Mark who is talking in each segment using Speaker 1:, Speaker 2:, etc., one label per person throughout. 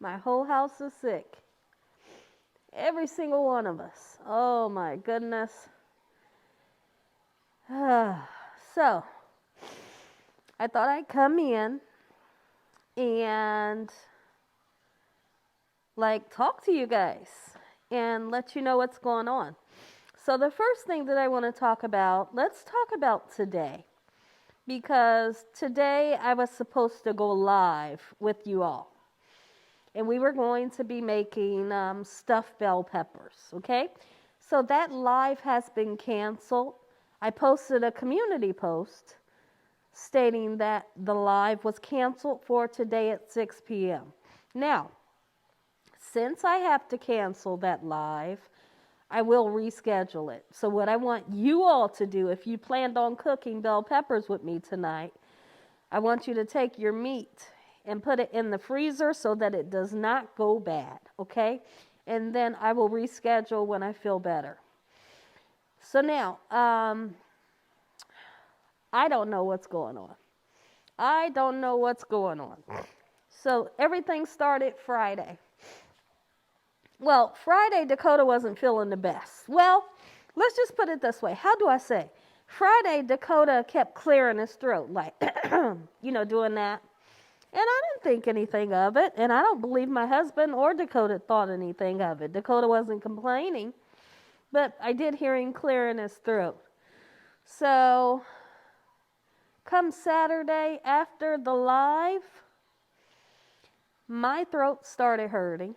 Speaker 1: My whole house is sick. Every single one of us. Oh my goodness. So, I thought I'd come in and talk to you guys and let you know what's going on. So the first thing that I want to talk about, let's talk about today. Because today I was supposed to go live with you all. And we were going to be making stuffed bell peppers, okay? So that live has been canceled. I posted a community post stating that the live was canceled for today at 6 p.m. Now, since I have to cancel that live, I will reschedule it. So what I want you all to do, if you planned on cooking bell peppers with me tonight, I want you to take your meat and put it in the freezer so that it does not go bad, okay? And then I will reschedule when I feel better. So now, I don't know what's going on. So everything started Friday. Well, Friday, Dakota wasn't feeling the best. Well, let's just put it this way. How do I say? Friday, Dakota kept clearing his throat, like, doing that. And I didn't think anything of it. And I don't believe my husband or Dakota thought anything of it. Dakota wasn't complaining. But I did hear him clearing his throat. So, come Saturday after the live, my throat started hurting.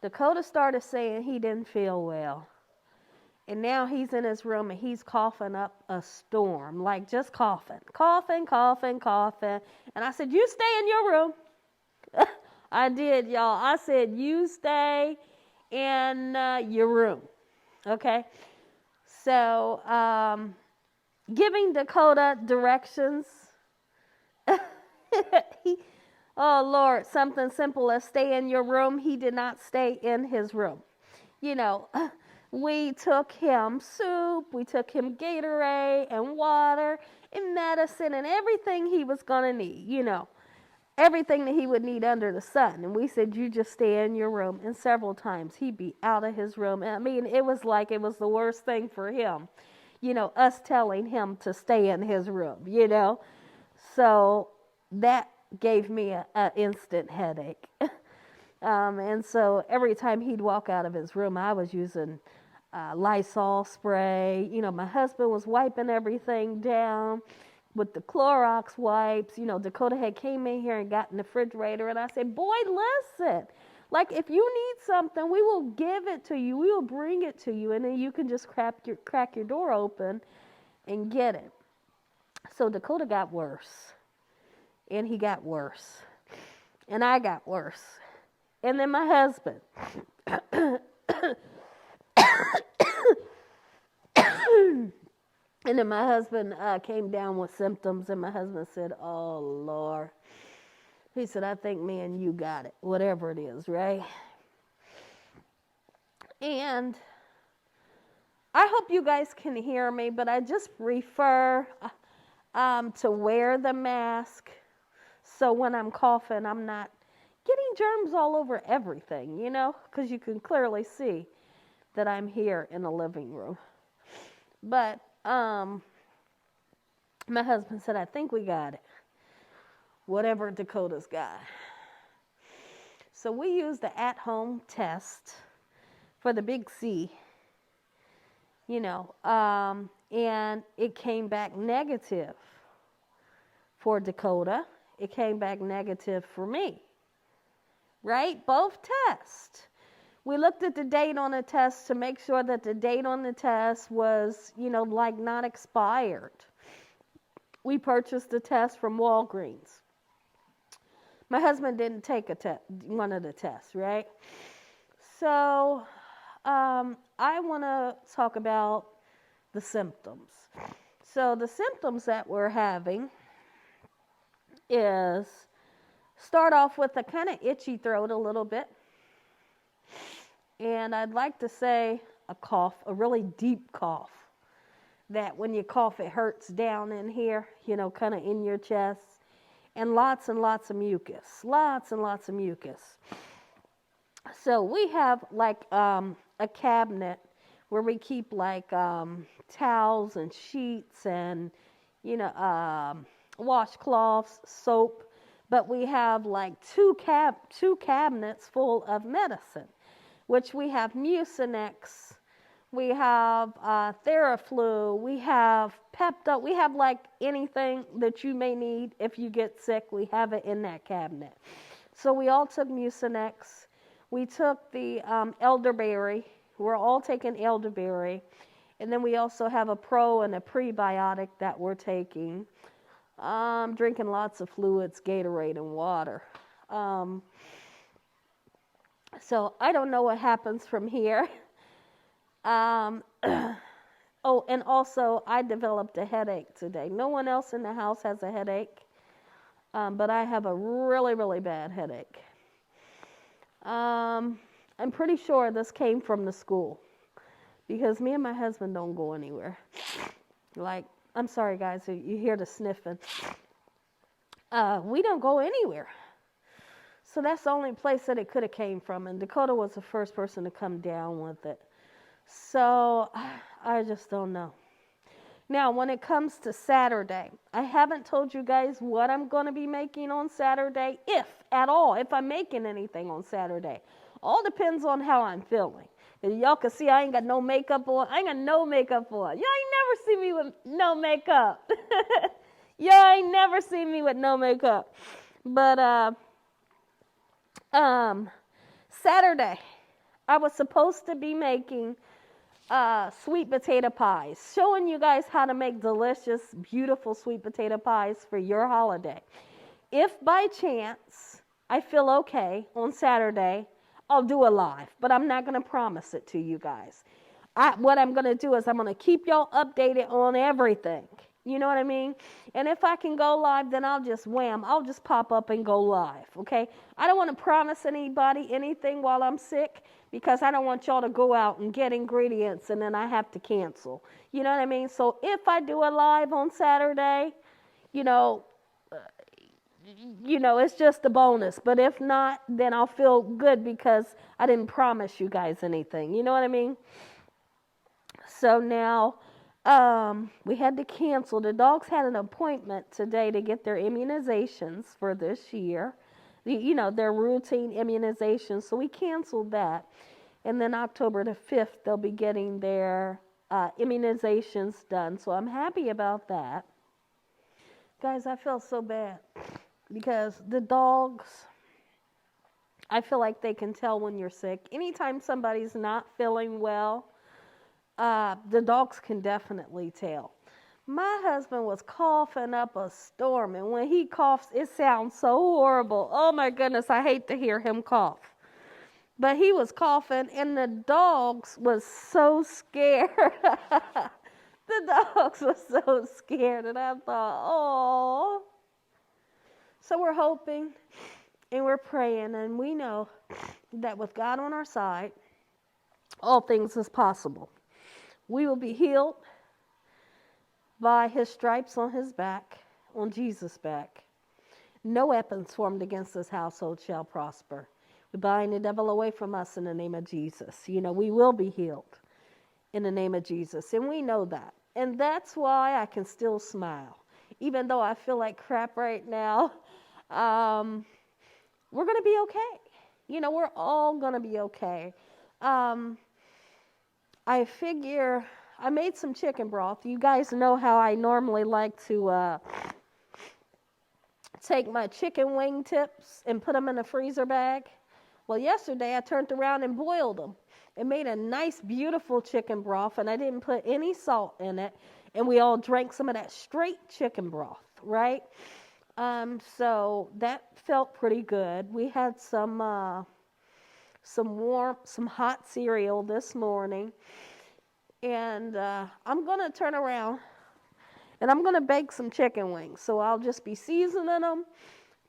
Speaker 1: Dakota started saying he didn't feel well. And now he's in his room and he's coughing up a storm, like just coughing. And I said, you stay in your room. I did, y'all. I said, you stay in your room. Okay? So, giving Dakota directions. Oh, Lord, something simple as stay in your room. He did not stay in his room. We took him soup, we took him Gatorade and water and medicine and everything he was going to need, everything that he would need under the sun. And we said, you just stay in your room. And several times he'd be out of his room. I mean, it was like it was the worst thing for him, us telling him to stay in his room, So that gave me an instant headache. And so every time he'd walk out of his room, I was using Lysol spray. My husband was wiping everything down with the Clorox wipes. Dakota had came in here and got in the refrigerator, and I said, boy, listen, like if you need something, we will give it to you. We will bring it to you, and then you can just crack your door open and get it. So Dakota got worse, and he got worse, and I got worse. And then my husband. And then my husband came down with symptoms, and my husband said, oh, Lord. He said, I think me and you got it, whatever it is, right? And I hope you guys can hear me, but I just prefer to wear the mask so when I'm coughing, I'm not getting germs all over everything, because you can clearly see that I'm here in the living room. But my husband said, I think we got it, whatever Dakota's got. So we used the at-home test for the big C, and it came back negative for Dakota. It came back negative for me, right? Both tests. We looked at the date on the test to make sure that the date on the test was, not expired. We purchased the test from Walgreens. My husband didn't take one of the tests, right? So I want to talk about the symptoms. So the symptoms that we're having is start off with a kind of itchy throat a little bit. And I'd like to say a cough, a really deep cough, that when you cough, it hurts down in here, kind of in your chest. and lots of mucus. Lots and lots of mucus. So we have like a cabinet where we keep like towels and sheets and, you know, washcloths, soap. But we have like two cabinets full of medicine, which we have Mucinex, we have Theraflu, we have Pepto, we have like anything that you may need if you get sick, we have it in that cabinet. So we all took Mucinex. We took the elderberry. We're all taking elderberry. And then we also have a pro and a prebiotic that we're taking. Drinking lots of fluids, Gatorade and water. So I don't know what happens from here. Oh, and also I developed a headache today. No one else in the house has a headache, but I have a really, really bad headache. I'm pretty sure this came from the school because me and my husband don't go anywhere. Like, I'm sorry, guys, you hear the sniffing. We don't go anywhere. So that's the only place that it could have came from, and Dakota was the first person to come down with it. So I just don't know. Now, when it comes to Saturday, I haven't told you guys what I'm going to be making on Saturday, if at all, if I'm making anything on Saturday. All depends on how I'm feeling. And y'all can see I ain't got no makeup on. I ain't got no makeup on. Y'all ain't never see me with no makeup. Y'all ain't never seen me with no makeup. But Saturday, I was supposed to be making sweet potato pies, showing you guys how to make delicious, beautiful sweet potato pies for your holiday. If by chance I feel okay on Saturday, I'll do a live, but I'm not going to promise it to you guys. What I'm going to do is I'm going to keep y'all updated on everything. You know what I mean? And if I can go live, then I'll just I'll just pop up and go live, okay? I don't want to promise anybody anything while I'm sick because I don't want y'all to go out and get ingredients and then I have to cancel. You know what I mean? So if I do a live on Saturday, you know, it's just a bonus. But if not, then I'll feel good because I didn't promise you guys anything. You know what I mean? So now we had to cancel. The dogs had an appointment today to get their immunizations for this year. Their routine immunizations. So we canceled that. And then October the 5th, they'll be getting their immunizations done. So I'm happy about that. Guys, I feel so bad because the dogs, I feel like they can tell when you're sick. Anytime somebody's not feeling well, the dogs can definitely tell. My husband was coughing up a storm, and when he coughs, it sounds so horrible. Oh my goodness, I hate to hear him cough. But he was coughing, and the dogs was so scared. The dogs were so scared, and I thought, oh. So we're hoping, and we're praying, and we know that with God on our side, all things is possible. We will be healed by his stripes on his back, on Jesus' back. No weapons formed against this household shall prosper. We bind the devil away from us in the name of Jesus. We will be healed in the name of Jesus. And we know that. And that's why I can still smile. Even though I feel like crap right now, we're going to be okay. We're all going to be okay. I figure I made some chicken broth. You guys know how I normally like to take my chicken wing tips and put them in a freezer bag. Well, yesterday I turned around and boiled them. It made a nice, beautiful chicken broth, and I didn't put any salt in it. And we all drank some of that straight chicken broth, right? So that felt pretty good. We had some hot cereal this morning. And I'm going to turn around and I'm going to bake some chicken wings. So I'll just be seasoning them,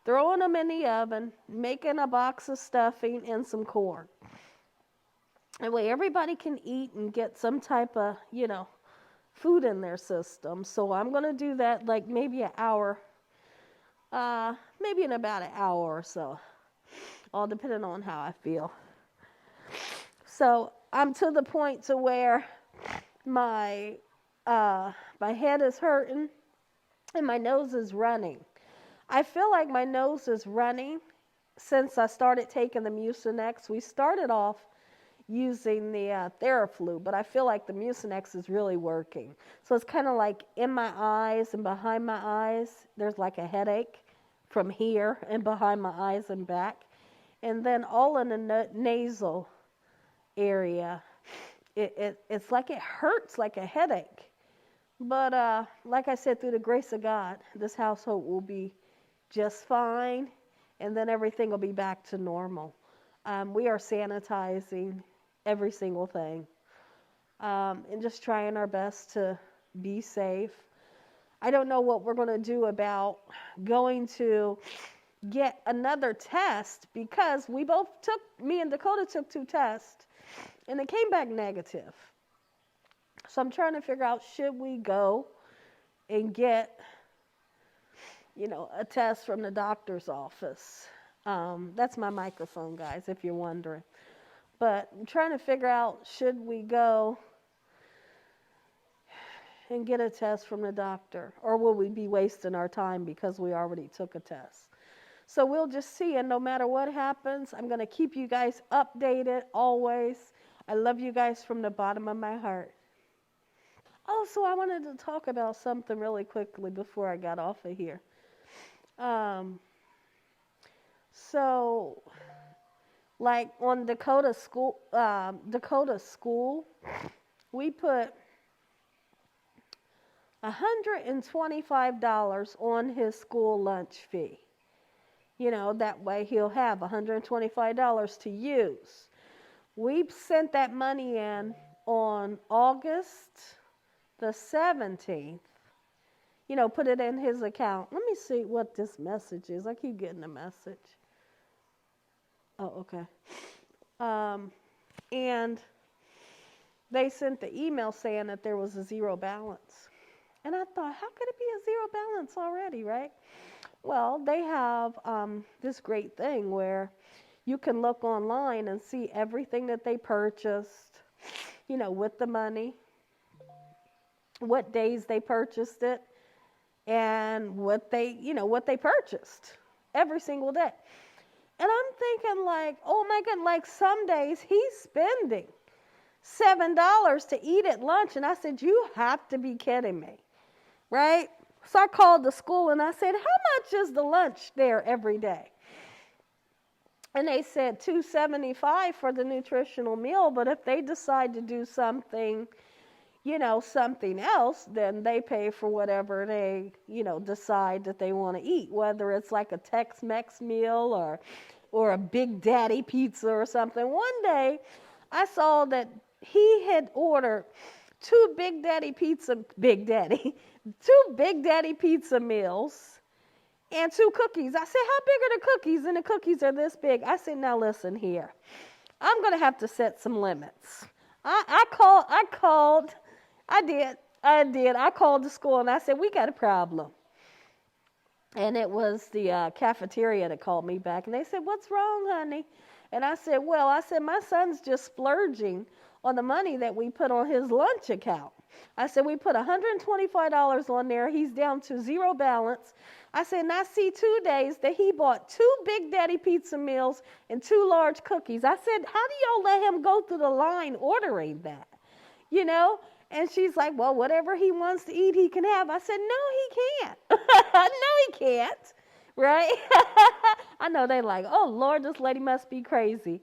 Speaker 1: throwing them in the oven, making a box of stuffing and some corn. That way everybody can eat and get some type of, food in their system. So I'm going to do that like maybe an hour Maybe in about an hour or so, all depending on how I feel. So I'm to the point to where my my head is hurting and my nose is running. I feel like my nose is running since I started taking the Mucinex. We started off using the Theraflu, but I feel like the Mucinex is really working. So it's kind of like in my eyes and behind my eyes, there's like a headache from here and behind my eyes and back. And then all in the nasal area, it's like it hurts like a headache. But like I said, through the grace of God, this household will be just fine, and then everything will be back to normal. We are sanitizing every single thing, and just trying our best to be safe. I don't know what we're going to do about going to get another test because me and Dakota took 2 tests, and they came back negative. So I'm trying to figure out, should we go and get, a test from the doctor's office. That's my microphone, guys, if you're wondering. But I'm trying to figure out, should we go and get a test from the doctor, or will we be wasting our time because we already took a test? So we'll just see, and no matter what happens, I'm going to keep you guys updated always. I love you guys from the bottom of my heart. Also, I wanted to talk about something really quickly before I got off of here. So, like on Dakota school, we put $125 on his school lunch fee. That way he'll have $125 to use. We sent that money in on August the 17th. Put it in his account. Let me see what this message is. I keep getting a message. Oh, okay. And they sent the email saying that there was a zero balance. And I thought, how could it be a zero balance already, right? Well, they have this great thing where you can look online and see everything that they purchased, with the money, what days they purchased it, and what they purchased every single day. And I'm thinking like, oh my God, like some days he's spending $7 to eat at lunch. And I said, you have to be kidding me, right? So I called the school and I said, how much is the lunch there every day? And they said $2.75 for the nutritional meal, but if they decide to do something, something else, then they pay for whatever they, decide that they want to eat, whether it's like a Tex-Mex meal or a Big Daddy pizza or something. One day I saw that he had ordered two Big Daddy pizza meals and 2 cookies. I said, how big are the cookies? And the cookies are this big. I said, now listen here. I'm going to have to set some limits. I called the school and I said, we got a problem. And it was the cafeteria that called me back. And they said, what's wrong, honey? And I said, my son's just splurging on the money that we put on his lunch account. I said, we put $125 on there. He's down to zero balance. I said, and I see 2 days that he bought 2 Big Daddy pizza meals and 2 large cookies. I said, how do y'all let him go through the line ordering that? And she's like, well, whatever he wants to eat, he can have. I said, no, he can't. No, he can't. Right? I know they like, oh, Lord, this lady must be crazy.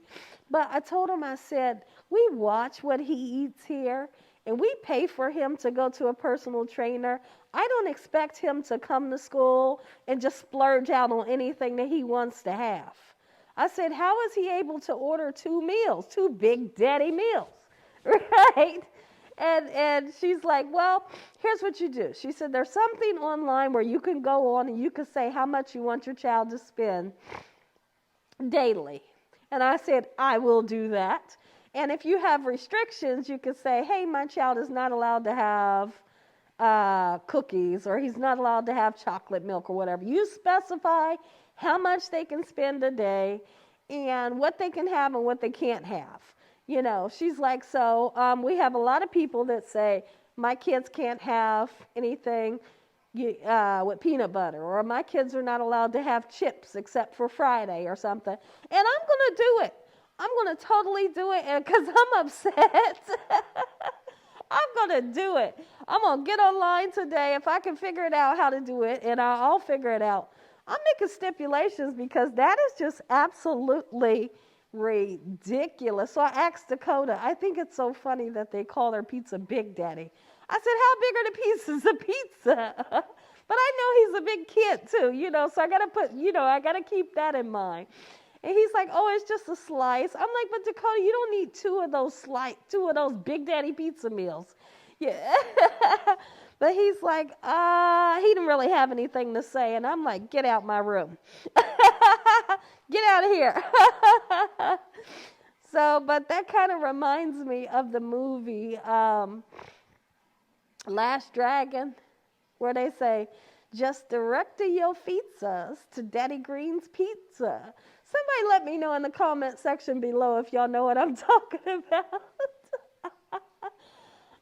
Speaker 1: But I told him, I said, we watch what he eats here, and we pay for him to go to a personal trainer. I don't expect him to come to school and just splurge out on anything that he wants to have. I said, how is he able to order 2 meals, 2 Big Daddy meals? Right? And she's like, well, here's what you do. She said, there's something online where you can go on and you can say how much you want your child to spend daily. And I said, I will do that. And if you have restrictions, you can say, hey, my child is not allowed to have cookies, or he's not allowed to have chocolate milk or whatever. You specify how much they can spend a day and what they can have and what they can't have. You know, she's like, so we have a lot of people that say, my kids can't have anything with peanut butter, or my kids are not allowed to have chips except for Friday or something. And I'm going to do it. I'm going to totally do it because I'm upset. I'm going to do it. I'm going to get online today if I can figure it out how to do it, and I'll figure it out. I'm making stipulations because that is just absolutely ridiculous. So I asked Dakota, I think it's so funny that they call their pizza Big Daddy. I said, how big are the pieces of pizza? But I know he's a big kid too, you know, so I got to I got to keep that in mind. And he's like, oh, it's just a slice. I'm like, but Dakota, you don't need two of those Big Daddy pizza meals. Yeah. But he's like, he didn't really have anything to say. And I'm like, get out my room. Get out of here. So, but that kind of reminds me of the movie Last Dragon, where they say, just direct your pizzas to Daddy Green's Pizza. Somebody let me know in the comment section below if y'all know what I'm talking about.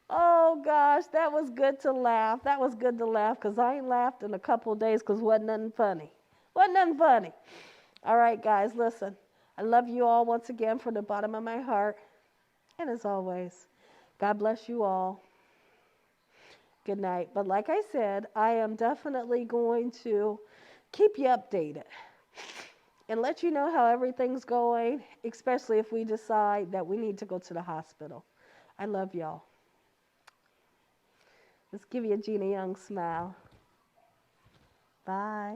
Speaker 1: Oh, gosh, that was good to laugh. That was good to laugh because I ain't laughed in a couple of days because wasn't nothing funny. Wasn't nothing funny. All right, guys, listen. I love you all once again from the bottom of my heart. And as always, God bless you all. Good night. But like I said, I am definitely going to keep you updated and let you know how everything's going, especially if we decide that we need to go to the hospital. I love y'all. Let's give you a Gina Young smile. Bye.